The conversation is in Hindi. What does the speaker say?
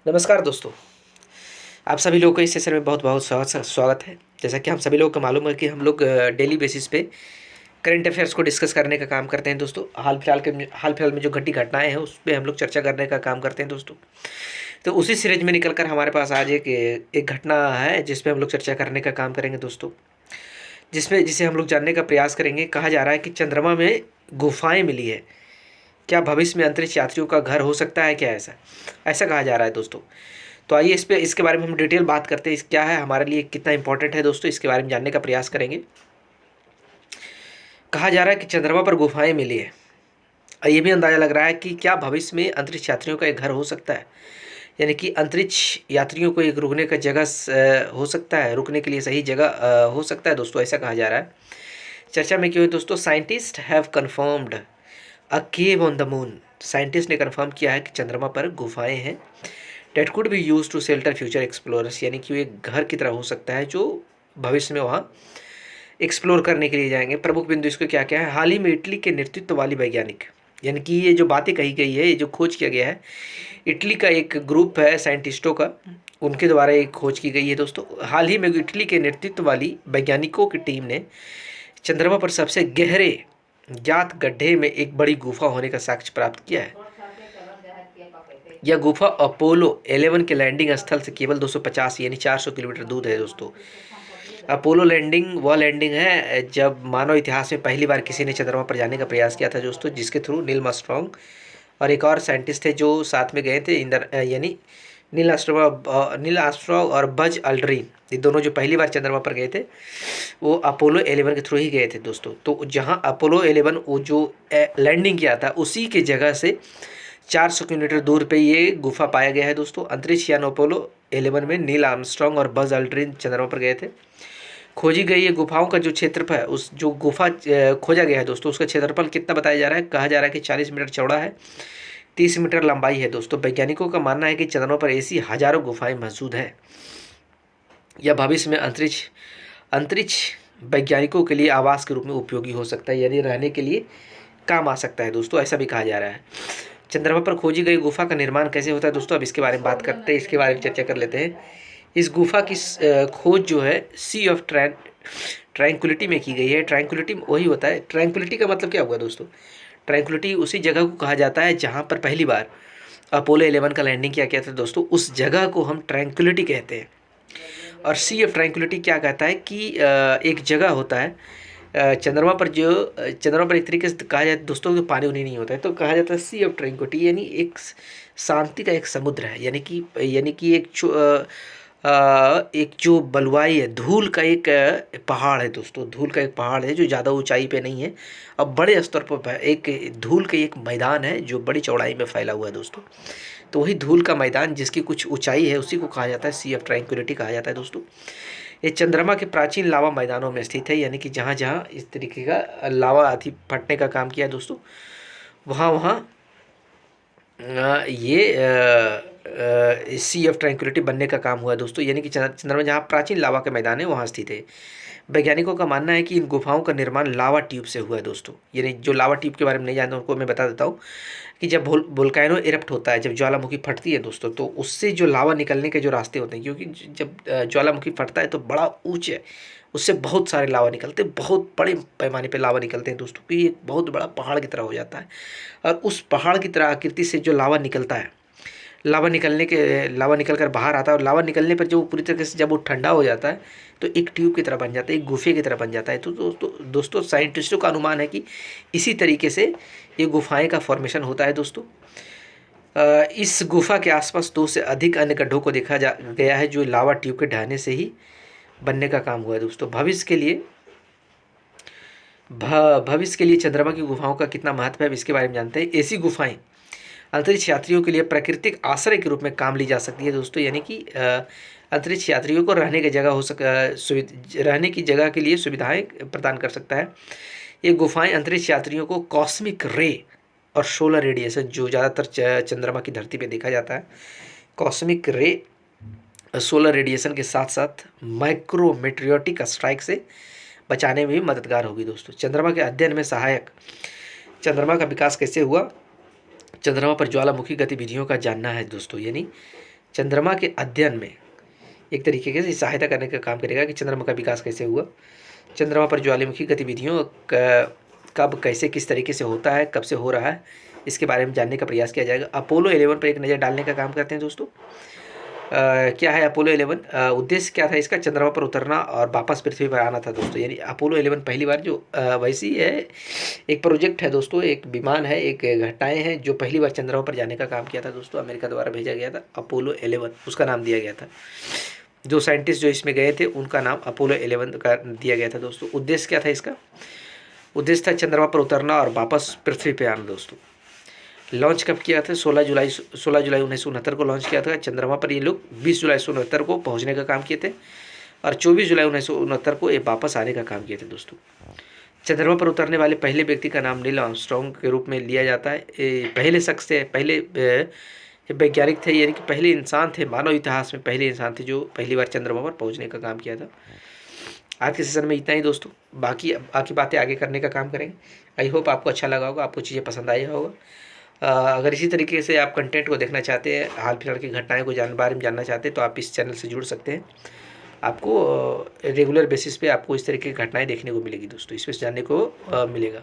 नमस्कार दोस्तों। आप सभी लोगों को इस सेशन में बहुत बहुत स्वागत है। जैसा कि हम सभी लोगों को मालूम है कि हम लोग डेली बेसिस पे करंट अफेयर्स को डिस्कस करने का काम करते हैं दोस्तों। हाल फिलहाल में जो घटी घटनाएं हैं उस पर हम लोग चर्चा करने का काम करते हैं दोस्तों। तो उसी सीरीज में निकलकर हमारे पास आज एक घटना है जिस पे हम लोग चर्चा करने का काम करेंगे दोस्तों। जिसे हम लोग जानने का प्रयास करेंगे। कहा जा रहा है कि चंद्रमा में गुफाएं मिली है। क्या भविष्य में अंतरिक्ष यात्रियों का घर हो सकता है? क्या ऐसा ऐसा कहा जा रहा है दोस्तों। तो आइए इसके बारे में हम डिटेल बात करते हैं। क्या है हमारे लिए, कितना इंपॉर्टेंट है दोस्तों, इसके बारे में जानने का प्रयास करेंगे। कहा जा रहा है कि चंद्रमा पर गुफाएं मिली है और ये भी अंदाजा लग रहा है कि क्या भविष्य में अंतरिक्ष यात्रियों का एक घर हो सकता है, यानी कि अंतरिक्ष यात्रियों को एक रुकने का जगह हो सकता है, रुकने के लिए सही जगह हो सकता है दोस्तों, ऐसा कहा जा रहा है। चर्चा में क्यों है दोस्तों? Scientist have confirmed a cave on the moon. Scientist ने कन्फर्म किया है कि चंद्रमा पर गुफाएं हैं। That could be use to shelter future explorers, यानी कि वो एक घर की तरह हो सकता है जो भविष्य में वहाँ एक्सप्लोर करने के लिए जाएंगे। प्रमुख बिंदु इसको क्या क्या है? हाल ही में इटली के नेतृत्व वाली वैज्ञानिक, यानी कि ये जो बातें कही गई है, ये जो खोज किया गया है, इटली का एक ग्रुप है साइंटिस्टों का, उनके द्वारा एक खोज की गई है दोस्तों। हाल ही में इटली के नेतृत्व वाली वैज्ञानिकों की टीम ने चंद्रमा पर सबसे गहरे ज्ञात गड्ढे में एक बड़ी गुफा होने का साक्ष्य प्राप्त किया है। यह गुफा अपोलो 11 के लैंडिंग स्थल से केवल 250 यानी 400 किलोमीटर दूर है दोस्तों। अपोलो लैंडिंग वह लैंडिंग है जब मानव इतिहास में पहली बार किसी ने चंद्रमा पर जाने का प्रयास किया था दोस्तों, जिसके थ्रू नील आर्मस्ट्रॉन्ग और एक और साइंटिस्ट थे जो साथ में गए थे, यानी नील आर्मस्ट्रॉन्ग और बज अल्ड्रिन। ये दोनों जो पहली बार चंद्रमा पर गए थे वो अपोलो 11 के थ्रू ही गए थे दोस्तों। तो जहाँ अपोलो 11 वो जो लैंडिंग किया था उसी के जगह से 400 किलोमीटर दूर पे ये गुफा पाया गया है दोस्तों। अंतरिक्ष यान अपोलो 11 में नील आर्मस्ट्रॉन्ग और बज अल्ड्रिन चंद्रमा पर गए थे। खोजी गई ये गुफाओं का जो क्षेत्रफल है, उस जो गुफा खोजा गया है दोस्तों, उसका क्षेत्रफल कितना बताया जा रहा है? कहा जा रहा है कि 40 मीटर चौड़ा है, 30 मीटर लंबाई है दोस्तों। वैज्ञानिकों का मानना है कि चंद्रमा पर ऐसी हजारों गुफाएं मौजूद है। यह भविष्य में अंतरिक्ष वैज्ञानिकों के लिए आवास के रूप में उपयोगी हो सकता है, यानी रहने के लिए काम आ सकता है दोस्तों, ऐसा भी कहा जा रहा है। चंद्रमा पर खोजी गई गुफा का निर्माण कैसे होता है दोस्तों, अब इसके बारे में बात करते हैं, इसके बारे में चर्चा कर लेते हैं। इस गुफा की खोज जो है सी ऑफ ट्रैंक्विलिटी में की गई है। ट्रैंक्विलिटी वही होता है, ट्रैंक्विलिटी का मतलब क्या हुआ दोस्तों? ट्रैंक्विलिटी उसी जगह को कहा जाता है जहाँ पर पहली बार अपोलो 11 का लैंडिंग किया गया था दोस्तों, उस जगह को हम ट्रैंक्विलिटी कहते हैं। और सी ऑफ ट्रैंक्विलिटी क्या कहता है कि एक जगह होता है चंद्रमा पर, जो चंद्रमा पर एक तरीके से कहा जाए दोस्तों, तो पानी उनी नहीं होता है, तो कहा जाता है सी ऑफ ट्रैंक्विलिटी, यानी एक शांति का एक समुद्र है। यानी कि एक जो बलुआई है, धूल का एक पहाड़ है दोस्तों, धूल का एक पहाड़ है जो ज़्यादा ऊंचाई पे नहीं है, अब बड़े स्तर पर एक धूल का एक मैदान है जो बड़ी चौड़ाई में फैला हुआ है दोस्तों। तो वही धूल का मैदान जिसकी कुछ ऊंचाई है उसी को कहा जाता है सी ऑफ ट्रैंक्विलिटी कहा जाता है दोस्तों। ये चंद्रमा के प्राचीन लावा मैदानों में स्थित है, यानी कि जहाँ जहाँ इस तरीके का लावा आदि फटने का काम किया है दोस्तों, वहाँ वहाँ ये सी ऑफ ट्रैंक्विलिटी बनने का काम हुआ है दोस्तों। यानी कि चंद्रमा जहाँ प्राचीन लावा के मैदान है वहाँ स्थित है। वैज्ञानिकों का मानना है कि इन गुफाओं का निर्माण लावा ट्यूब से हुआ है दोस्तों। यानी जो लावा ट्यूब के बारे में नहीं जानते उनको मैं बता देता हूँ कि जब वोल्केनो इरप्ट होता है, जब ज्वालामुखी फटती है दोस्तों, तो उससे जो लावा निकलने के जो रास्ते होते हैं, क्योंकि जब ज्वालामुखी फटता है तो बड़ा ऊँचे, उससे बहुत सारे लावा निकलते हैं, बहुत बड़े पैमाने पे लावा निकलते हैं दोस्तों, कि एक बहुत बड़ा पहाड़ की तरह हो जाता है। और उस पहाड़ की तरह आकृति से जो लावा निकलता है, लावा निकल कर बाहर आता है, और लावा निकलने पर जो पूरी तरीके से जब वो ठंडा हो जाता है तो एक ट्यूब की तरह बन जाता है, एक गुफे की तरह बन जाता है। तो दोस्तों साइंटिस्टों का अनुमान है कि इसी तरीके से ये गुफाएं का फॉर्मेशन होता है दोस्तों। इस गुफा के आसपास 2 से अधिक अन्य गड्ढों को देखा गया है जो लावा ट्यूब के ढहने से ही बनने का काम हुआ है दोस्तों। भविष्य के लिए चंद्रमा की गुफाओं का कितना महत्व है, इसके बारे में जानते हैं। ऐसी गुफाएं अंतरिक्ष यात्रियों के लिए प्राकृतिक आश्रय के रूप में काम ली जा सकती है दोस्तों, यानी कि अंतरिक्ष यात्रियों को रहने की जगह के लिए सुविधाएं प्रदान कर सकता है। ये गुफाएं अंतरिक्ष यात्रियों को कॉस्मिक रे और सोलर रेडिएशन, जो ज़्यादातर चंद्रमा की धरती पे देखा जाता है, कॉस्मिक रे, सोलर रेडिएशन के साथ साथ माइक्रोमेटेरियोटिक स्ट्राइक से बचाने में भी मददगार होगी दोस्तों। चंद्रमा के अध्ययन में सहायक। चंद्रमा का विकास कैसे हुआ? चंद्रमा पर ज्वालामुखी गतिविधियों का जानना है दोस्तों, यानी चंद्रमा के अध्ययन में एक तरीके से सहायता करने का काम करेगा कि चंद्रमा का विकास कैसे हुआ, चंद्रमा पर ज्वालामुखी गतिविधियों कब कैसे किस तरीके से होता है, कब से हो रहा है, इसके बारे में जानने का प्रयास किया जाएगा। अपोलो 11 पर एक नज़र डालने का काम करते हैं दोस्तों। क्या है अपोलो 11? उद्देश्य क्या था इसका? चंद्रमा पर उतरना और वापस पृथ्वी पर आना था दोस्तों। यानी अपोलो 11 पहली बार जो वैसी है एक प्रोजेक्ट है दोस्तों, एक विमान है, एक घटनाएं हैं जो पहली बार चंद्रमा पर जाने का काम किया था दोस्तों। अमेरिका द्वारा भेजा गया था अपोलो 11, उसका नाम दिया गया था। जो साइंटिस्ट जो इसमें गए थे उनका नाम अपोलो 11 का दिया गया था दोस्तों। उद्देश्य क्या था इसका? उद्देश्य था चंद्रमा पर उतरना और वापस पृथ्वी पर आना दोस्तों। लॉन्च कब किया था? 16 जुलाई 1969 को लॉन्च किया था चंद्रमा पर। ये लोग 20 जुलाई 1969 को पहुंचने का काम किए थे और 24 जुलाई 1969 को ये वापस आने का काम किए थे दोस्तों। चंद्रमा पर उतरने वाले पहले व्यक्ति का नाम नील आर्मस्ट्रॉन्ग के रूप में लिया जाता है। पहले शख्स थे, पहले वैज्ञानिक थे, यानी कि पहले इंसान थे, मानव इतिहास में पहले इंसान थे जो पहली बार चंद्रमा पर पहुँचने का काम किया था। आज के सेशन में इतना ही दोस्तों, बाकी बातें आगे करने का काम करेंगे। आई होप आपको अच्छा लगा होगा, आपको चीज़ें पसंद आई होगा। अगर इसी तरीके से आप कंटेंट को देखना चाहते हैं, हाल फिलहाल की घटनाएं को बारे में जानना चाहते हैं, तो आप इस चैनल से जुड़ सकते हैं। आपको रेगुलर बेसिस पे आपको इस तरह की घटनाएं देखने को मिलेगी दोस्तों, इसमें जानने को मिलेगा।